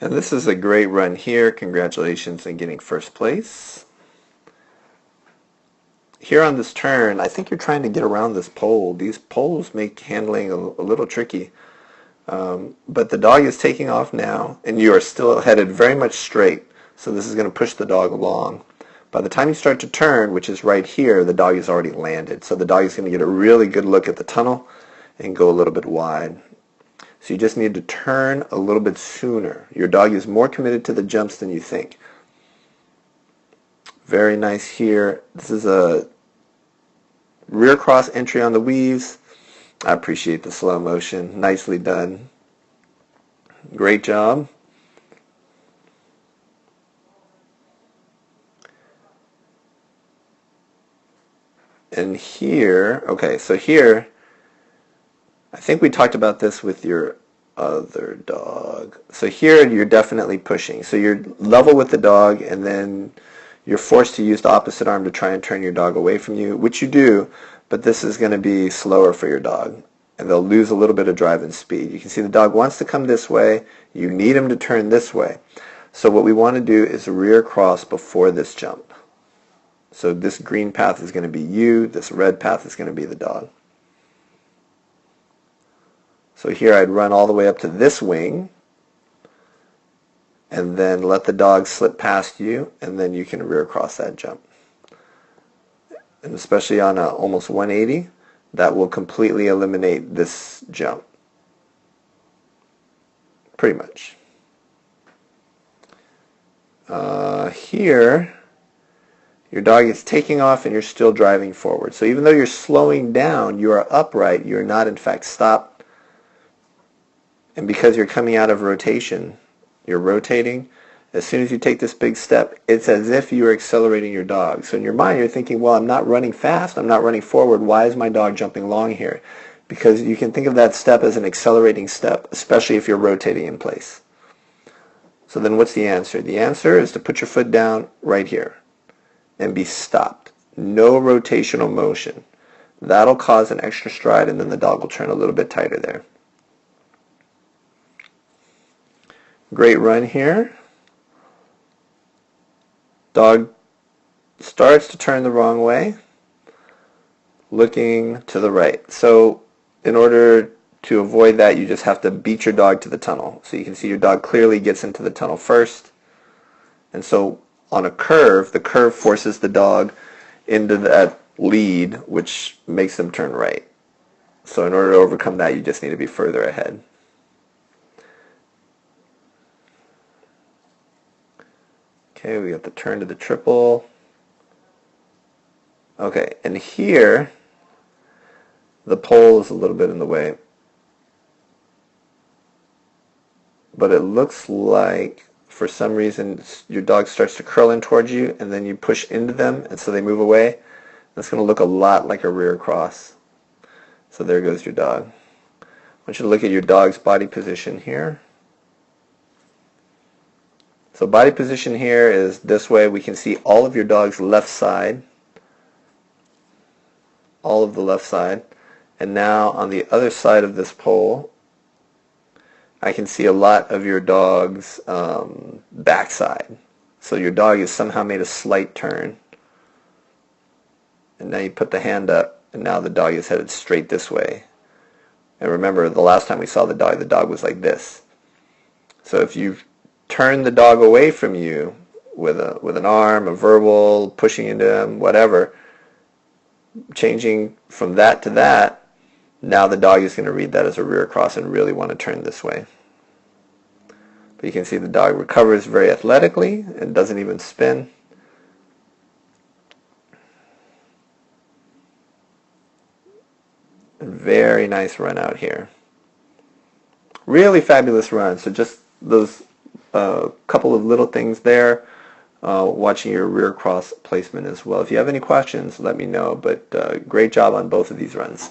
And this is a great run here. Congratulations on getting first place. Here on this turn, I think you're trying to get around this pole. These poles make handling a little tricky. But the dog is taking off now, and you are still headed very much straight. So this is going to push the dog along. By the time you start to turn, which is right here, the dog has already landed. So the dog is going to get a really good look at the tunnel and go a little bit wide. So you just need to turn a little bit sooner. Your dog is more committed to the jumps than you think. Very nice here. This is a rear cross entry on the weaves. I appreciate the slow motion. Nicely done. Great job. And here, okay, so here, I think we talked about this with your other dog. So here you're definitely pushing. So you're level with the dog, and then you're forced to use the opposite arm to try and turn your dog away from you, which you do, but this is going to be slower for your dog, and they'll lose a little bit of drive and speed. You can see the dog wants to come this way. You need him to turn this way. So what we want to do is rear cross before this jump. So this green path is going to be you. This red path is going to be the dog. So here I'd run all the way up to this wing, and then let the dog slip past you, and then you can rear cross that jump. And especially on a almost 180, that will completely eliminate this jump. Pretty much. Here, your dog is taking off and you're still driving forward. So even though you're slowing down, you are upright. You are not, in fact, stopped. And because you're coming out of rotation, you're rotating. As soon as you take this big step, it's as if you are accelerating your dog. So in your mind, you're thinking, well, I'm not running fast. I'm not running forward. Why is my dog jumping long here? Because you can think of that step as an accelerating step, especially if you're rotating in place. So then what's the answer? The answer is to put your foot down right here and be stopped. No rotational motion. That'll cause an extra stride, and then the dog will turn a little bit tighter there. Great run here. Dog starts to turn the wrong way, looking to the right. So in order to avoid that, you just have to beat your dog to the tunnel. So you can see your dog clearly gets into the tunnel first. And so on a curve, the curve forces the dog into that lead, which makes them turn right. So in order to overcome that, you just need to be further ahead. Okay, we got the turn to the triple. Okay, and here, the pole is a little bit in the way. But it looks like, for some reason, your dog starts to curl in towards you, and then you push into them, and so they move away. That's going to look a lot like a rear cross. So there goes your dog. I want you to look at your dog's body position here. So body position here is this way. We can see all of your dog's left side. All of the left side. And now on the other side of this pole, I can see a lot of your dog's backside. So your dog has somehow made a slight turn. And now you put the hand up, and now the dog is headed straight this way. And remember, the last time we saw the dog was like this. So if you turn the dog away from you with an arm, a verbal, pushing into him, whatever, changing from that to that, now the dog is going to read that as a rear cross and really want to turn this way. But you can see the dog recovers very athletically and doesn't even spin. Very nice run out here. Really fabulous run. So just those couple of little things there. Watching your rear cross placement as well. If you have any questions, let me know. But great job on both of these runs.